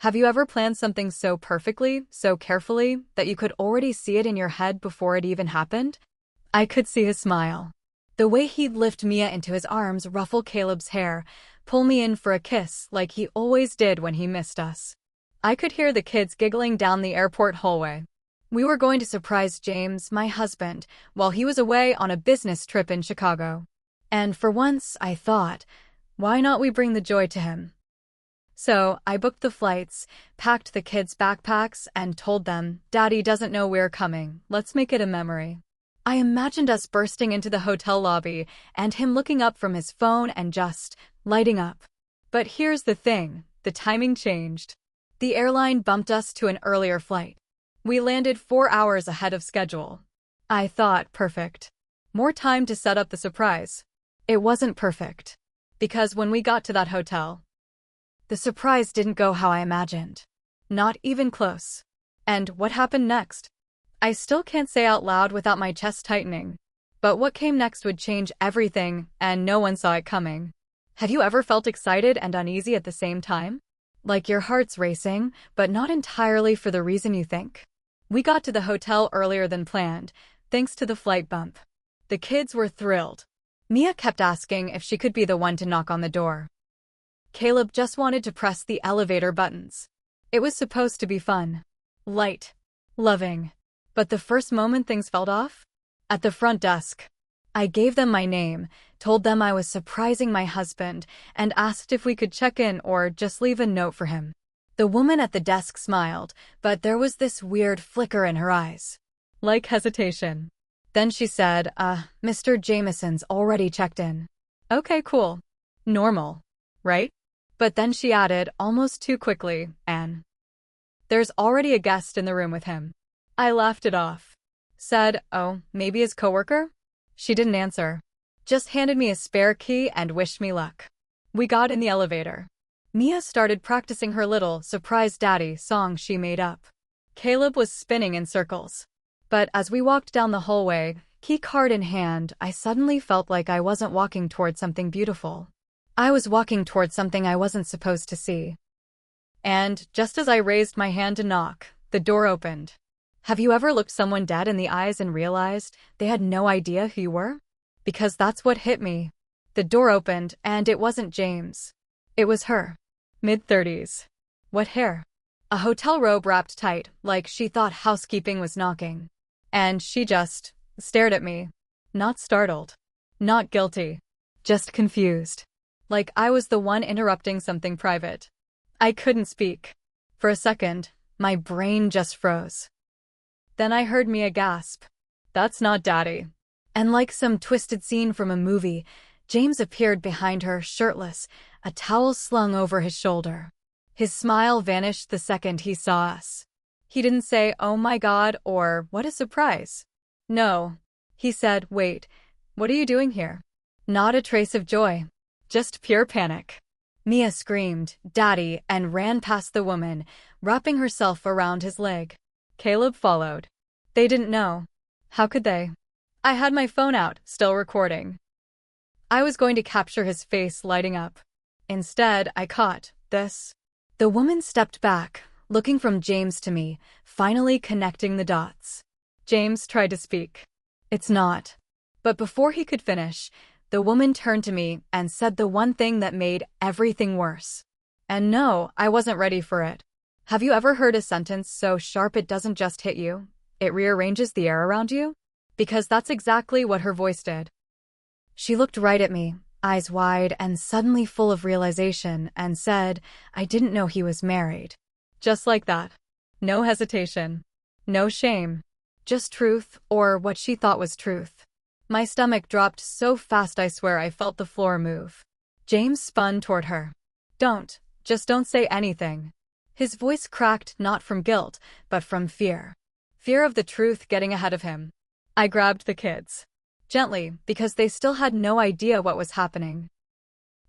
Have you ever planned something so perfectly, so carefully, that you could already see it in your head before it even happened? I could see his smile. The way he'd lift Mia into his arms, ruffle Caleb's hair, pull me in for a kiss like he always did when he missed us. I could hear the kids giggling down the airport hallway. We were going to surprise James, my husband, while he was away on a business trip in Chicago. And for once, I thought, why not we bring the joy to him? So, I booked the flights, packed the kids' backpacks, and told them, Daddy doesn't know we're coming, let's make it a memory. I imagined us bursting into the hotel lobby, and him looking up from his phone and just lighting up. But here's the thing, the timing changed. The airline bumped us to an earlier flight. We landed 4 hours ahead of schedule. I thought, perfect. More time to set up the surprise. It wasn't perfect. Because when we got to that hotel, the surprise didn't go how I imagined. Not even close. And what happened next? I still can't say out loud without my chest tightening. But what came next would change everything, and no one saw it coming. Have you ever felt excited and uneasy at the same time? Like your heart's racing, but not entirely for the reason you think? We got to the hotel earlier than planned, thanks to the flight bump. The kids were thrilled. Mia kept asking if she could be the one to knock on the door. Caleb just wanted to press the elevator buttons. It was supposed to be fun. Light. Loving. But the first moment things felt off? At the front desk. I gave them my name, told them I was surprising my husband, and asked if we could check in or just leave a note for him. The woman at the desk smiled, but there was this weird flicker in her eyes. Like hesitation. Then she said, Mr. Jameson's already checked in. Okay, cool. Normal. Right? But then she added, almost too quickly, Anne. There's already a guest in the room with him. I laughed it off. Said, oh, maybe his coworker? She didn't answer. Just handed me a spare key and wished me luck. We got in the elevator. Mia started practicing her little Surprise Daddy song she made up. Caleb was spinning in circles. But as we walked down the hallway, key card in hand, I suddenly felt like I wasn't walking toward something beautiful. I was walking toward something I wasn't supposed to see. And, just as I raised my hand to knock, the door opened. Have you ever looked someone dead in the eyes and realized they had no idea who you were? Because that's what hit me. The door opened, and it wasn't James. It was her. Mid-30s. What hair? A hotel robe wrapped tight, like she thought housekeeping was knocking. And she just stared at me. Not startled. Not guilty. Just confused. Like I was the one interrupting something private. I couldn't speak. For a second, my brain just froze. Then I heard Mia gasp. That's not Daddy. And like some twisted scene from a movie, James appeared behind her, shirtless, a towel slung over his shoulder. His smile vanished the second he saw us. He didn't say, oh my God, or what a surprise. No. He said, wait, what are you doing here? Not a trace of joy. Just pure panic. Mia screamed, Daddy, and ran past the woman, wrapping herself around his leg. Caleb followed. They didn't know. How could they? I had my phone out, still recording. I was going to capture his face lighting up. Instead, I caught this. The woman stepped back, looking from James to me, finally connecting the dots. James tried to speak. It's not. But before he could finish, the woman turned to me and said the one thing that made everything worse. And no, I wasn't ready for it. Have you ever heard a sentence so sharp it doesn't just hit you? It rearranges the air around you? Because that's exactly what her voice did. She looked right at me, eyes wide and suddenly full of realization, and said, I didn't know he was married. Just like that. No hesitation. No shame. Just truth, or what she thought was truth. My stomach dropped so fast I swear I felt the floor move. James spun toward her. Just don't say anything. His voice cracked not from guilt, but from fear. Fear of the truth getting ahead of him. I grabbed the kids. Gently, because they still had no idea what was happening.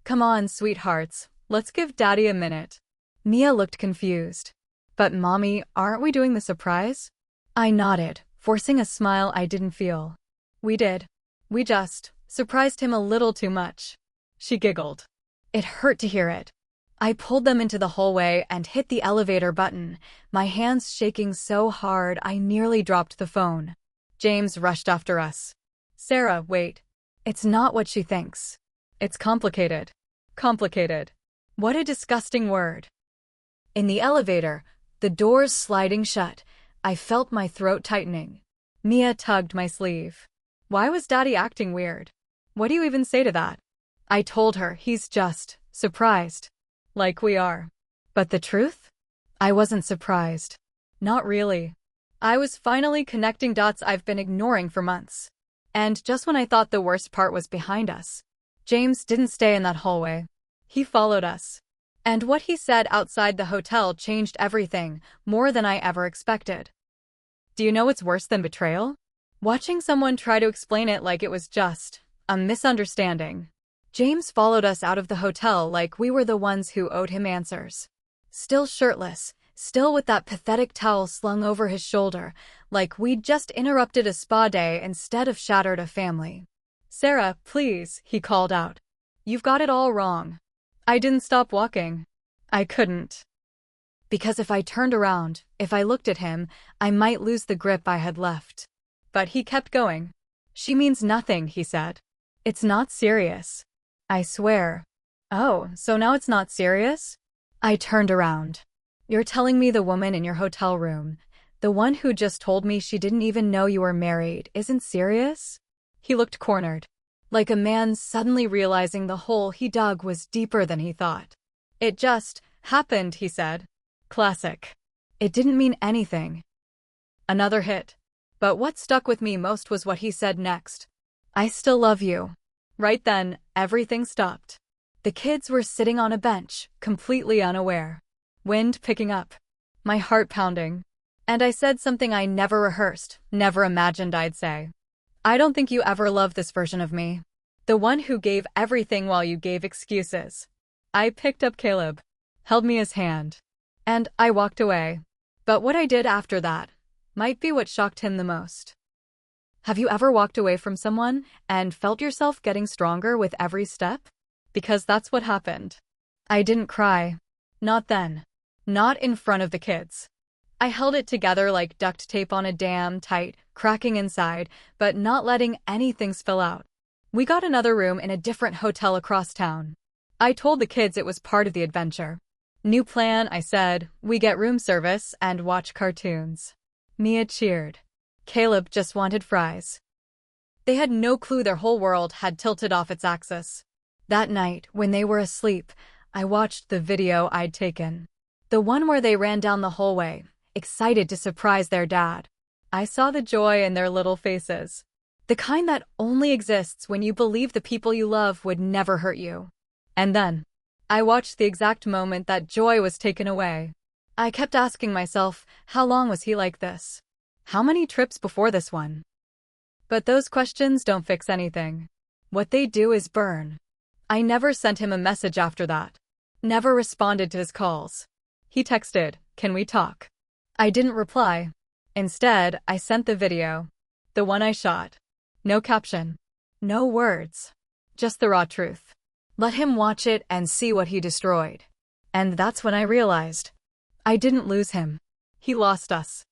Come on, sweethearts, let's give Daddy a minute. Mia looked confused. But Mommy, aren't we doing the surprise? I nodded, forcing a smile I didn't feel. We did. We just surprised him a little too much. She giggled. It hurt to hear it. I pulled them into the hallway and hit the elevator button, my hands shaking so hard I nearly dropped the phone. James rushed after us. Sarah, wait. It's not what she thinks. It's complicated. Complicated. What a disgusting word. In the elevator, the doors sliding shut, I felt my throat tightening. Mia tugged my sleeve. Why was Daddy acting weird? What do you even say to that? I told her he's just surprised. Like we are. But the truth? I wasn't surprised. Not really. I was finally connecting dots I've been ignoring for months. And just when I thought the worst part was behind us, James didn't stay in that hallway. He followed us. And what he said outside the hotel changed everything, more than I ever expected. Do you know what's worse than betrayal? Watching someone try to explain it like it was just a misunderstanding. James followed us out of the hotel like we were the ones who owed him answers. Still shirtless, still with that pathetic towel slung over his shoulder, like we'd just interrupted a spa day instead of shattered a family. Sarah, please, he called out. You've got it all wrong. I didn't stop walking. I couldn't. Because if I turned around, if I looked at him, I might lose the grip I had left. But he kept going. She means nothing, he said. It's not serious. I swear. Oh, so now it's not serious? I turned around. You're telling me the woman in your hotel room, the one who just told me she didn't even know you were married, isn't serious? He looked cornered, like a man suddenly realizing the hole he dug was deeper than he thought. It just happened, he said. Classic. It didn't mean anything. Another hit. But what stuck with me most was what he said next. I still love you. Right then, everything stopped. The kids were sitting on a bench, completely unaware. Wind picking up. My heart pounding. And I said something I never rehearsed, never imagined I'd say. I don't think you ever loved this version of me. The one who gave everything while you gave excuses. I picked up Caleb, held me his hand, and I walked away. But what I did after that might be what shocked him the most. Have you ever walked away from someone and felt yourself getting stronger with every step? Because that's what happened. I didn't cry. Not then. Not in front of the kids. I held it together like duct tape on a dam, tight, cracking inside, but not letting anything spill out. We got another room in a different hotel across town. I told the kids it was part of the adventure. New plan, I said. We get room service and watch cartoons. Mia cheered. Caleb just wanted fries. They had no clue their whole world had tilted off its axis. That night, when they were asleep, I watched the video I'd taken. The one where they ran down the hallway, excited to surprise their dad. I saw the joy in their little faces. The kind that only exists when you believe the people you love would never hurt you. And then, I watched the exact moment that joy was taken away. I kept asking myself, how long was he like this? How many trips before this one? But those questions don't fix anything. What they do is burn. I never sent him a message after that. Never responded to his calls. He texted, "Can we talk?" I didn't reply. Instead, I sent the video. The one I shot. No caption. No words. Just the raw truth. Let him watch it and see what he destroyed. And that's when I realized. I didn't lose him. He lost us.